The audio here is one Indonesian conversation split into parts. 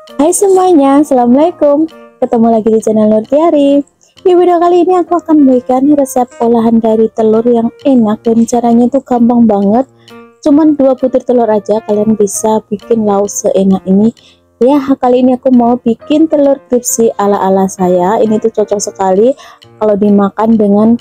Hai semuanya, Assalamualaikum. Ketemu lagi di channel Nurtiari. Di video kali ini aku akan memberikan resep olahan dari telur yang enak dan caranya itu gampang banget. Cuman 2 butir telur aja kalian bisa bikin lauk seenak ini. Ya, kali ini aku mau bikin telur crispy ala-ala saya. Ini tuh cocok sekali kalau dimakan dengan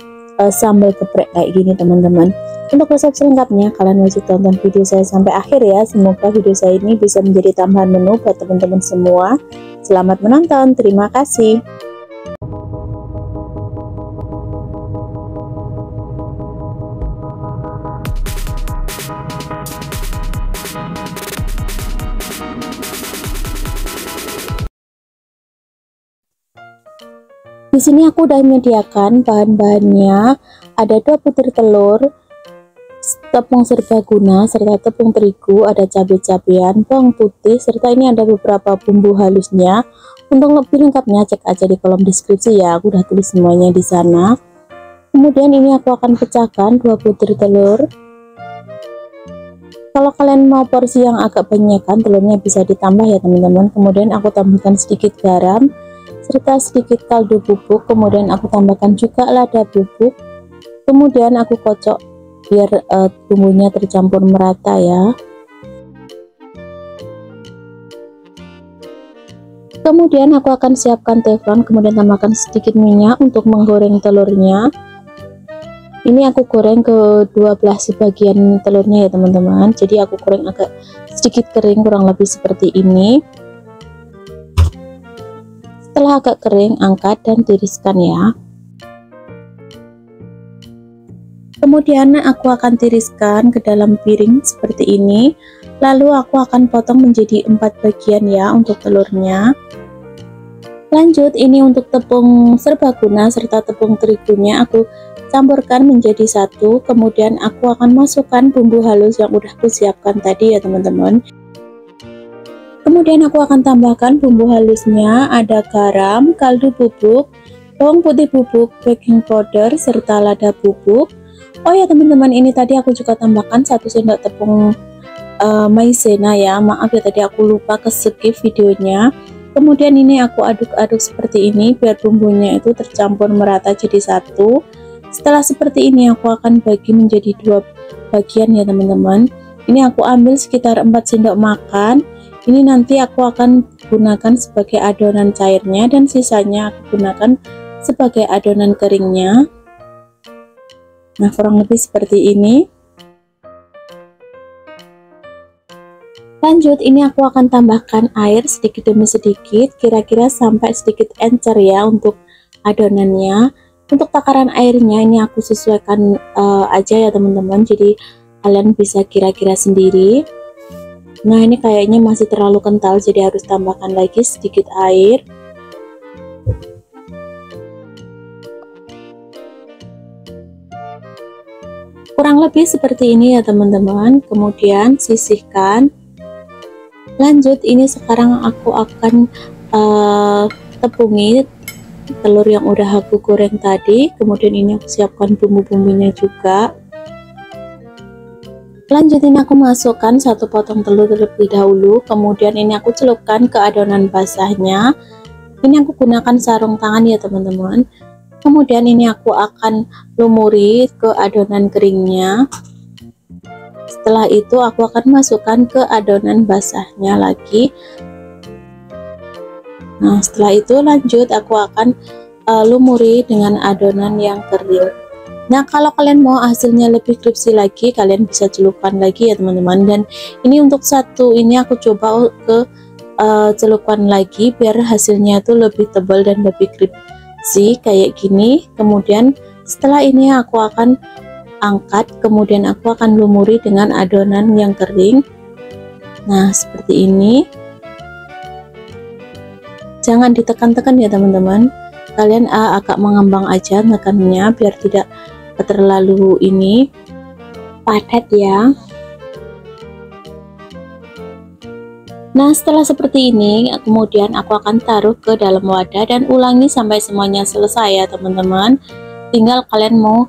sambal geprek kayak gini teman-teman. Untuk resep selengkapnya kalian wajib tonton video saya sampai akhir ya. Semoga video saya ini bisa menjadi tambahan menu buat teman-teman semua. Selamat menonton, terima kasih. Di sini aku udah menyediakan bahan-bahannya. Ada 2 butir telur, tepung serbaguna serta tepung terigu, ada cabai-cabean, bawang putih, serta ini ada beberapa bumbu halusnya. Untuk lebih lengkapnya cek aja di kolom deskripsi ya, aku udah tulis semuanya di sana. Kemudian ini aku akan pecahkan 2 butir telur. Kalau kalian mau porsi yang agak banyak kan telurnya bisa ditambah ya teman-teman. Kemudian aku tambahkan sedikit garam serta sedikit kaldu bubuk, kemudian aku tambahkan juga lada bubuk. Kemudian aku kocok biar bumbunya tercampur merata ya. Kemudian aku akan siapkan teflon, kemudian tambahkan sedikit minyak untuk menggoreng telurnya. Ini aku goreng ke 12 sebagian telurnya ya teman-teman. Jadi aku goreng agak sedikit kering, kurang lebih seperti ini. Setelah agak kering, angkat dan tiriskan ya. Kemudian aku akan tiriskan ke dalam piring seperti ini. Lalu aku akan potong menjadi 4 bagian ya untuk telurnya. Lanjut, ini untuk tepung serbaguna serta tepung terigunya aku campurkan menjadi satu. Kemudian aku akan masukkan bumbu halus yang udah aku siapkan tadi ya teman-teman. Kemudian aku akan tambahkan bumbu halusnya, ada garam, kaldu bubuk, bawang putih bubuk, baking powder, serta lada bubuk. Oh ya teman-teman, ini tadi aku juga tambahkan 1 sendok tepung maizena ya. Maaf ya tadi aku lupa ke skip videonya. Kemudian ini aku aduk-aduk seperti ini biar bumbunya itu tercampur merata jadi satu. Setelah seperti ini aku akan bagi menjadi 2 bagian ya teman-teman. Ini aku ambil sekitar 4 sendok makan. Ini nanti aku akan gunakan sebagai adonan cairnya dan sisanya aku gunakan sebagai adonan keringnya. Nah, kurang lebih seperti ini. Lanjut, ini aku akan tambahkan air sedikit demi sedikit, kira-kira sampai sedikit encer ya untuk adonannya. Untuk takaran airnya ini aku sesuaikan aja ya teman-teman, jadi kalian bisa kira-kira sendiri. Nah, ini kayaknya masih terlalu kental, jadi harus tambahkan lagi sedikit air. Kurang lebih seperti ini ya teman-teman. Kemudian sisihkan. Lanjut, ini sekarang aku akan tepungi telur yang udah aku goreng tadi. Kemudian ini aku siapkan bumbu-bumbunya juga. Lanjut, ini aku masukkan 1 potong telur terlebih dahulu. Kemudian ini aku celupkan ke adonan basahnya. Ini aku gunakan sarung tangan ya teman-teman. Kemudian ini aku akan lumuri ke adonan keringnya. Setelah itu aku akan masukkan ke adonan basahnya lagi. Nah, setelah itu lanjut aku akan lumuri dengan adonan yang kering. Nah, kalau kalian mau hasilnya lebih crispy lagi, kalian bisa celupkan lagi ya teman-teman. Dan ini untuk satu ini aku coba ke celupkan lagi biar hasilnya itu lebih tebal dan lebih crispy kayak gini. Kemudian setelah ini aku akan angkat, kemudian aku akan lumuri dengan adonan yang kering. Nah, seperti ini. Jangan ditekan-tekan ya teman-teman. Kalian agak mengembang aja nekannya biar tidak terlalu ini padat ya. Nah, setelah seperti ini kemudian aku akan taruh ke dalam wadah dan ulangi sampai semuanya selesai ya teman-teman. Tinggal kalian mau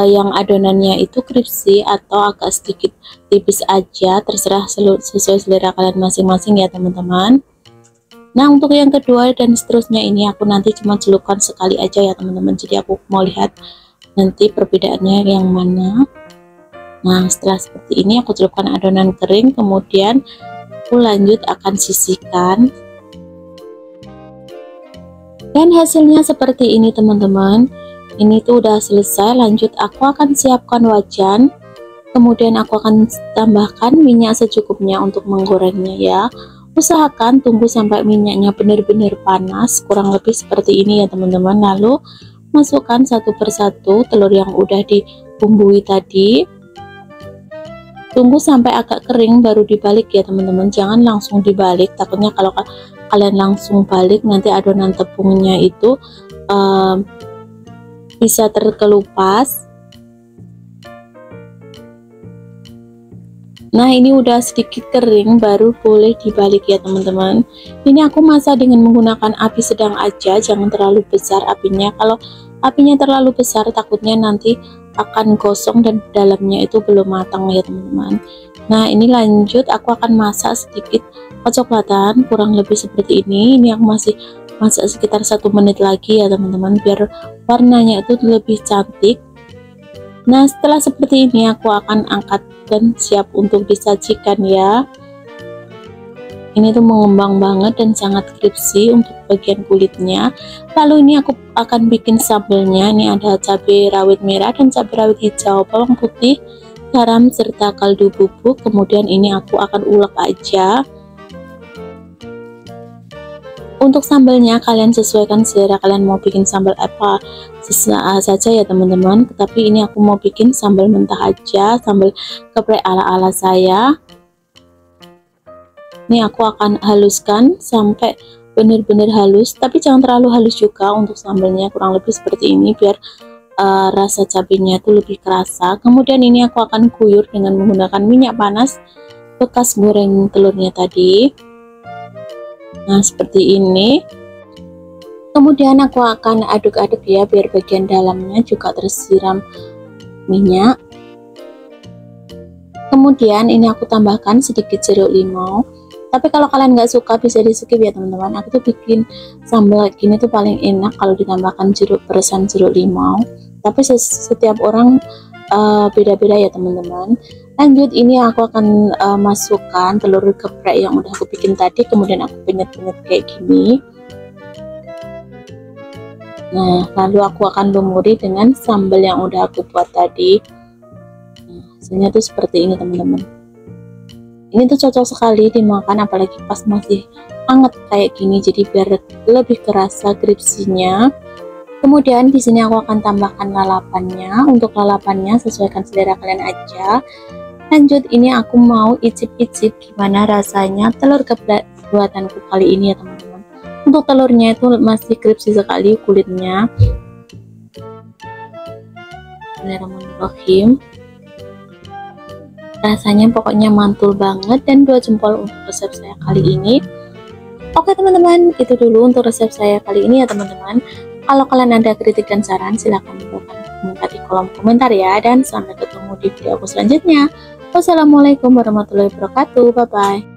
yang adonannya itu crispy atau agak sedikit tipis aja, terserah sesuai selera kalian masing-masing ya teman-teman. Nah, untuk yang kedua dan seterusnya ini aku nanti cuma celupkan sekali aja ya teman-teman. Jadi aku mau lihat nanti perbedaannya yang mana. Nah, setelah seperti ini aku celupkan adonan kering, kemudian aku lanjut akan sisihkan. Dan hasilnya seperti ini teman-teman. Ini tuh udah selesai. Lanjut aku akan siapkan wajan. Kemudian aku akan tambahkan minyak secukupnya untuk menggorengnya ya. Usahakan tunggu sampai minyaknya benar-benar panas, kurang lebih seperti ini ya teman-teman. Lalu masukkan satu persatu telur yang udah dibumbui tadi. Tunggu sampai agak kering baru dibalik ya teman-teman. Jangan langsung dibalik, takutnya kalau kalian langsung balik nanti adonan tepungnya itu bisa terkelupas. Nah, ini udah sedikit kering baru boleh dibalik ya teman-teman. Ini aku masak dengan menggunakan api sedang aja, jangan terlalu besar apinya. Kalau apinya terlalu besar takutnya nanti akan gosong dan dalamnya itu belum matang ya teman-teman. Nah, ini lanjut aku akan masak sedikit kecoklatan, kurang lebih seperti ini. Ini aku masih masak sekitar 1 menit lagi ya teman-teman, biar warnanya itu lebih cantik. Nah, setelah seperti ini aku akan angkat dan siap untuk disajikan ya. Ini tuh mengembang banget dan sangat crispy untuk bagian kulitnya. Lalu ini aku akan bikin sambelnya. Ini ada cabai rawit merah dan cabai rawit hijau, bawang putih, garam serta kaldu bubuk. Kemudian ini aku akan ulek aja. Untuk sambelnya kalian sesuaikan selera kalian mau bikin sambal apa saja ya teman-teman. Tapi ini aku mau bikin sambal mentah aja, sambal geprek ala-ala saya. Ini aku akan haluskan sampai benar-benar halus, tapi jangan terlalu halus juga untuk sambalnya, kurang lebih seperti ini biar rasa cabenya itu lebih kerasa. Kemudian ini aku akan guyur dengan menggunakan minyak panas bekas goreng telurnya tadi. Nah, seperti ini. Kemudian aku akan aduk-aduk ya biar bagian dalamnya juga tersiram minyak. Kemudian ini aku tambahkan sedikit jeruk limau. Tapi kalau kalian nggak suka bisa di skip ya teman-teman. Aku tuh bikin sambal gini tuh paling enak kalau ditambahkan peresan jeruk limau. Tapi setiap orang beda-beda ya teman-teman. Lanjut ini aku akan masukkan telur geprek yang udah aku bikin tadi, kemudian aku penyet-penyet kayak gini. Nah, lalu aku akan lumuri dengan sambal yang udah aku buat tadi. Nah, hasilnya tuh seperti ini teman-teman. Ini tuh cocok sekali dimakan apalagi pas masih hangat kayak gini, jadi biar lebih kerasa crispy-nya. Kemudian di sini aku akan tambahkan lalapannya. Untuk lalapannya sesuaikan selera kalian aja. Lanjut ini aku mau icip-icip gimana rasanya telur geprek buatanku kali ini ya teman-teman. Untuk telurnya itu masih crispy sekali kulitnya. Bismillahirrahmanirrahim. Rasanya pokoknya mantul banget dan 2 jempol untuk resep saya kali ini. Oke teman-teman, itu dulu untuk resep saya kali ini ya teman-teman. Kalau kalian ada kritik dan saran silahkan tinggalkan komentar di kolom komentar ya. Dan sampai ketemu di video aku selanjutnya. Wassalamualaikum warahmatullahi wabarakatuh. Bye bye.